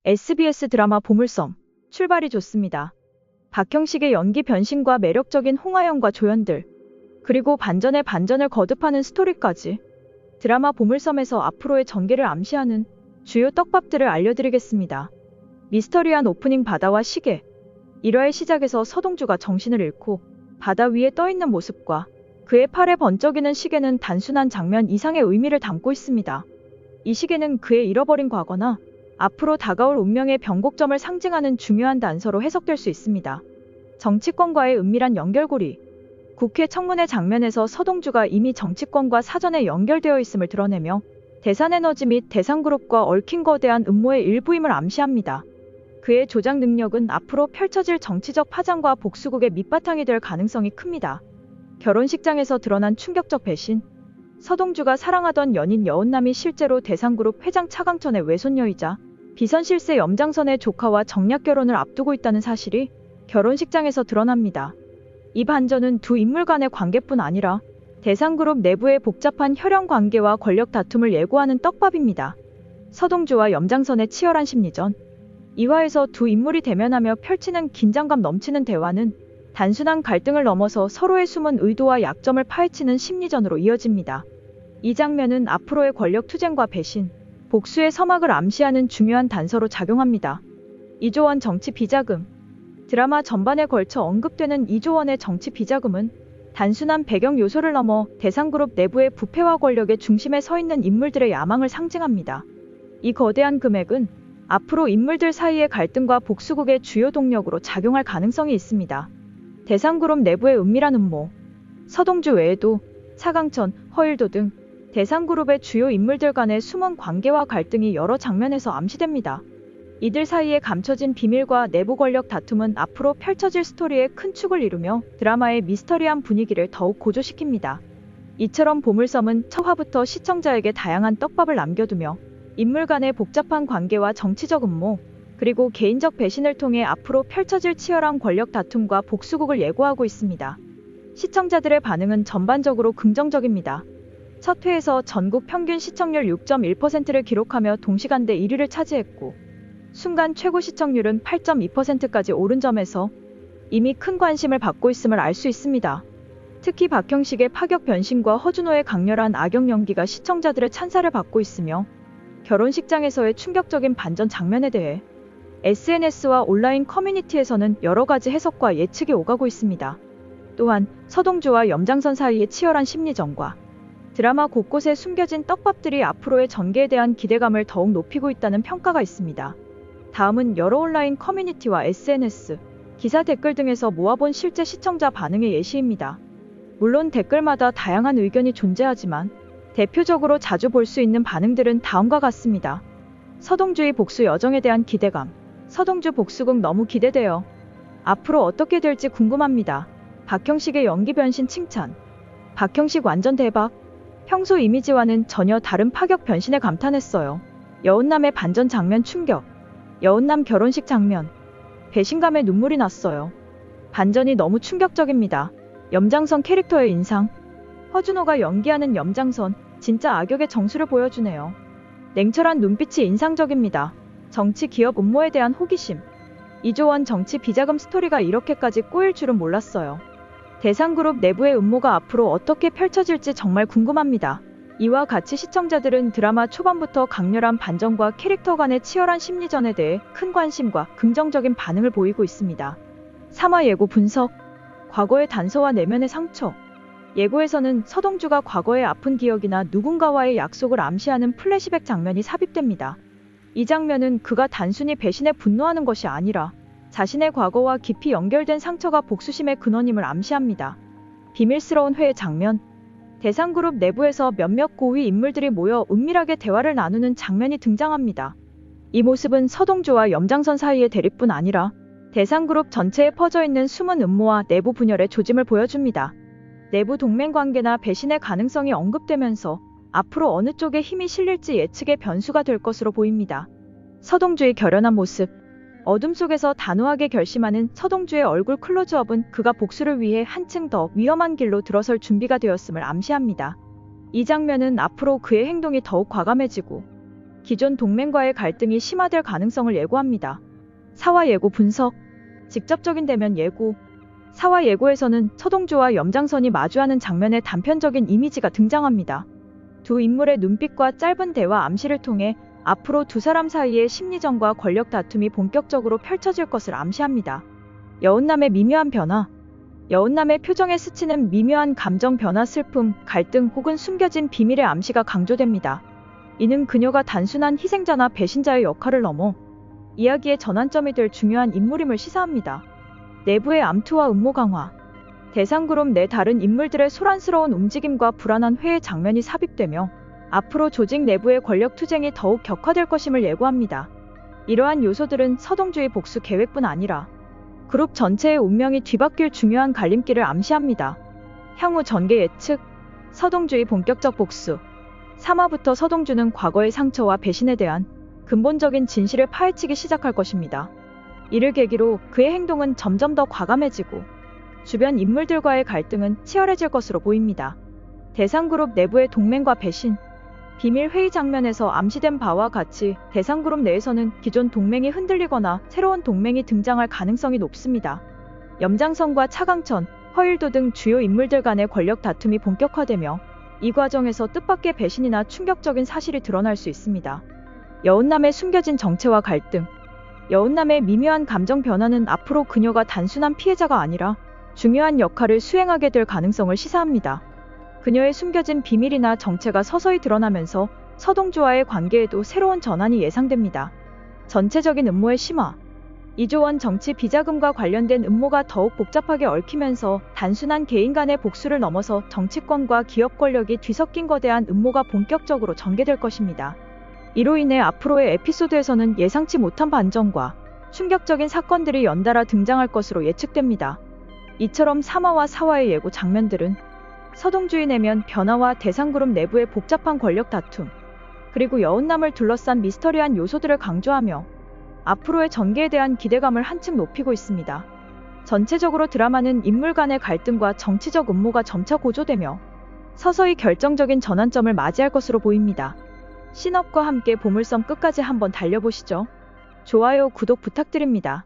SBS 드라마 보물섬 출발이 좋습니다. 박형식의 연기 변신과 매력적인 홍하영과 조연들, 그리고 반전에 반전을 거듭하는 스토리까지 드라마 보물섬에서 앞으로의 전개를 암시하는 주요 떡밥들을 알려드리겠습니다. 미스터리한 오프닝 바다와 시계. 1화의 시작에서 서동주가 정신을 잃고 바다 위에 떠있는 모습과 그의 팔에 번쩍이는 시계는 단순한 장면 이상의 의미를 담고 있습니다. 이 시계는 그의 잃어버린 과거나 앞으로 다가올 운명의 변곡점을 상징하는 중요한 단서로 해석될 수 있습니다. 정치권과의 은밀한 연결고리. 국회 청문회 장면에서 서동주가 이미 정치권과 사전에 연결되어 있음을 드러내며 대산에너지 및 대산그룹과 얽힌 거대한 음모의 일부임을 암시합니다. 그의 조작 능력은 앞으로 펼쳐질 정치적 파장과 복수극의 밑바탕이 될 가능성이 큽니다. 결혼식장에서 드러난 충격적 배신. 서동주가 사랑하던 연인 여운남이 실제로 대산그룹 회장 차강천의 외손녀이자 비선실세 염장선의 조카와 정략 결혼을 앞두고 있다는 사실이 결혼식장에서 드러납니다. 이 반전은 두 인물 간의 관계뿐 아니라 대산그룹 내부의 복잡한 혈연 관계와 권력 다툼을 예고하는 떡밥입니다. 서동주와 염장선의 치열한 심리전. 2화에서 두 인물이 대면하며 펼치는 긴장감 넘치는 대화는 단순한 갈등을 넘어서 서로의 숨은 의도와 약점을 파헤치는 심리전으로 이어집니다. 이 장면은 앞으로의 권력 투쟁과 배신, 복수의 서막을 암시하는 중요한 단서로 작용합니다. 이조원 정치 비자금. 드라마 전반에 걸쳐 언급되는 이조원의 정치 비자금은 단순한 배경 요소를 넘어 대산그룹 내부의 부패와 권력의 중심에 서 있는 인물들의 야망을 상징합니다. 이 거대한 금액은 앞으로 인물들 사이의 갈등과 복수극의 주요 동력으로 작용할 가능성이 있습니다. 대산그룹 내부의 은밀한 음모. 서동주 외에도 차강천, 허일도 등 대산그룹의 주요 인물들 간의 숨은 관계와 갈등이 여러 장면에서 암시됩니다. 이들 사이에 감춰진 비밀과 내부 권력 다툼은 앞으로 펼쳐질 스토리의 큰 축을 이루며 드라마의 미스터리한 분위기를 더욱 고조시킵니다. 이처럼 보물섬은 첫 화부터 시청자에게 다양한 떡밥을 남겨두며 인물 간의 복잡한 관계와 정치적 음모, 그리고 개인적 배신을 통해 앞으로 펼쳐질 치열한 권력 다툼과 복수극을 예고하고 있습니다. 시청자들의 반응은 전반적으로 긍정적입니다. 첫 회에서 전국 평균 시청률 6.1%를 기록하며 동시간대 1위를 차지했고, 순간 최고 시청률은 8.2%까지 오른 점에서 이미 큰 관심을 받고 있음을 알 수 있습니다. 특히 박형식의 파격 변신과 허준호의 강렬한 악역 연기가 시청자들의 찬사를 받고 있으며, 결혼식장에서의 충격적인 반전 장면에 대해 SNS와 온라인 커뮤니티에서는 여러 가지 해석과 예측이 오가고 있습니다. 또한 서동주와 염장선 사이의 치열한 심리전과 드라마 곳곳에 숨겨진 떡밥들이 앞으로의 전개에 대한 기대감을 더욱 높이고 있다는 평가가 있습니다. 다음은 여러 온라인 커뮤니티와 SNS, 기사 댓글 등에서 모아본 실제 시청자 반응의 예시입니다. 물론 댓글마다 다양한 의견이 존재하지만 대표적으로 자주 볼 수 있는 반응들은 다음과 같습니다. 서동주의 복수 여정에 대한 기대감. 서동주 복수극 너무 기대돼요. 앞으로 어떻게 될지 궁금합니다. 박형식의 연기 변신 칭찬. 박형식 완전 대박. 평소 이미지와는 전혀 다른 파격 변신에 감탄했어요. 여운남의 반전 장면 충격. 여운남 결혼식 장면. 배신감에 눈물이 났어요. 반전이 너무 충격적입니다. 염장선 캐릭터의 인상. 허준호가 연기하는 염장선, 진짜 악역의 정수를 보여주네요. 냉철한 눈빛이 인상적입니다. 정치 기업 음모에 대한 호기심. 이조원 정치 비자금 스토리가 이렇게까지 꼬일 줄은 몰랐어요. 대산그룹 내부의 음모가 앞으로 어떻게 펼쳐질지 정말 궁금합니다. 이와 같이 시청자들은 드라마 초반부터 강렬한 반전과 캐릭터 간의 치열한 심리전에 대해 큰 관심과 긍정적인 반응을 보이고 있습니다. 3화 예고 분석. 과거의 단서와 내면의 상처. 예고에서는 서동주가 과거의 아픈 기억이나 누군가와의 약속을 암시하는 플래시백 장면이 삽입됩니다. 이 장면은 그가 단순히 배신에 분노하는 것이 아니라 자신의 과거와 깊이 연결된 상처가 복수심의 근원임을 암시합니다. 비밀스러운 회의 장면. 대산그룹 내부에서 몇몇 고위 인물들이 모여 은밀하게 대화를 나누는 장면이 등장합니다. 이 모습은 서동주와 염장선 사이의 대립뿐 아니라 대산그룹 전체에 퍼져있는 숨은 음모와 내부 분열의 조짐을 보여줍니다. 내부 동맹관계나 배신의 가능성이 언급되면서 앞으로 어느 쪽에 힘이 실릴지 예측의 변수가 될 것으로 보입니다. 서동주의 결연한 모습. 어둠 속에서 단호하게 결심하는 서동주의 얼굴 클로즈업은 그가 복수를 위해 한층 더 위험한 길로 들어설 준비가 되었음을 암시합니다. 이 장면은 앞으로 그의 행동이 더욱 과감해지고 기존 동맹과의 갈등이 심화될 가능성을 예고합니다. 사화 예고 분석. 직접적인 대면 예고. 사화 예고에서는 서동주와 염장선이 마주하는 장면에 단편적인 이미지가 등장합니다. 두 인물의 눈빛과 짧은 대화 암시를 통해 앞으로 두 사람 사이의 심리전과 권력 다툼이 본격적으로 펼쳐질 것을 암시합니다. 여운남의 미묘한 변화. 여운남의 표정에 스치는 미묘한 감정 변화, 슬픔, 갈등 혹은 숨겨진 비밀의 암시가 강조됩니다. 이는 그녀가 단순한 희생자나 배신자의 역할을 넘어 이야기의 전환점이 될 중요한 인물임을 시사합니다. 내부의 암투와 음모 강화. 대상그룹 내 다른 인물들의 소란스러운 움직임과 불안한 회의 장면이 삽입되며 앞으로 조직 내부의 권력 투쟁이 더욱 격화될 것임을 예고합니다. 이러한 요소들은 서동주의 복수 계획뿐 아니라 그룹 전체의 운명이 뒤바뀔 중요한 갈림길을 암시합니다. 향후 전개 예측. 서동주의 본격적 복수. 3화부터 서동주는 과거의 상처와 배신에 대한 근본적인 진실을 파헤치기 시작할 것입니다. 이를 계기로 그의 행동은 점점 더 과감해지고 주변 인물들과의 갈등은 치열해질 것으로 보입니다. 대상그룹 내부의 동맹과 배신. 비밀 회의 장면에서 암시된 바와 같이 대상그룹 내에서는 기존 동맹이 흔들리거나 새로운 동맹이 등장할 가능성이 높습니다. 염장선과 차강천, 허일도 등 주요 인물들 간의 권력 다툼이 본격화되며 이 과정에서 뜻밖의 배신이나 충격적인 사실이 드러날 수 있습니다. 여운남의 숨겨진 정체와 갈등. 여운남의 미묘한 감정 변화는 앞으로 그녀가 단순한 피해자가 아니라 중요한 역할을 수행하게 될 가능성을 시사합니다. 그녀의 숨겨진 비밀이나 정체가 서서히 드러나면서 서동주와의 관계에도 새로운 전환이 예상됩니다. 전체적인 음모의 심화. 이조원 정치 비자금과 관련된 음모가 더욱 복잡하게 얽히면서 단순한 개인 간의 복수를 넘어서 정치권과 기업 권력이 뒤섞인 거대한 음모가 본격적으로 전개될 것입니다. 이로 인해 앞으로의 에피소드에서는 예상치 못한 반전과 충격적인 사건들이 연달아 등장할 것으로 예측됩니다. 이처럼 3화와 4화의 예고 장면들은 서동주의 내면 변화와 대상그룹 내부의 복잡한 권력 다툼, 그리고 여운남을 둘러싼 미스터리한 요소들을 강조하며 앞으로의 전개에 대한 기대감을 한층 높이고 있습니다. 전체적으로 드라마는 인물 간의 갈등과 정치적 음모가 점차 고조되며 서서히 결정적인 전환점을 맞이할 것으로 보입니다. 신업과 함께 보물섬 끝까지 한번 달려보시죠. 좋아요, 구독 부탁드립니다.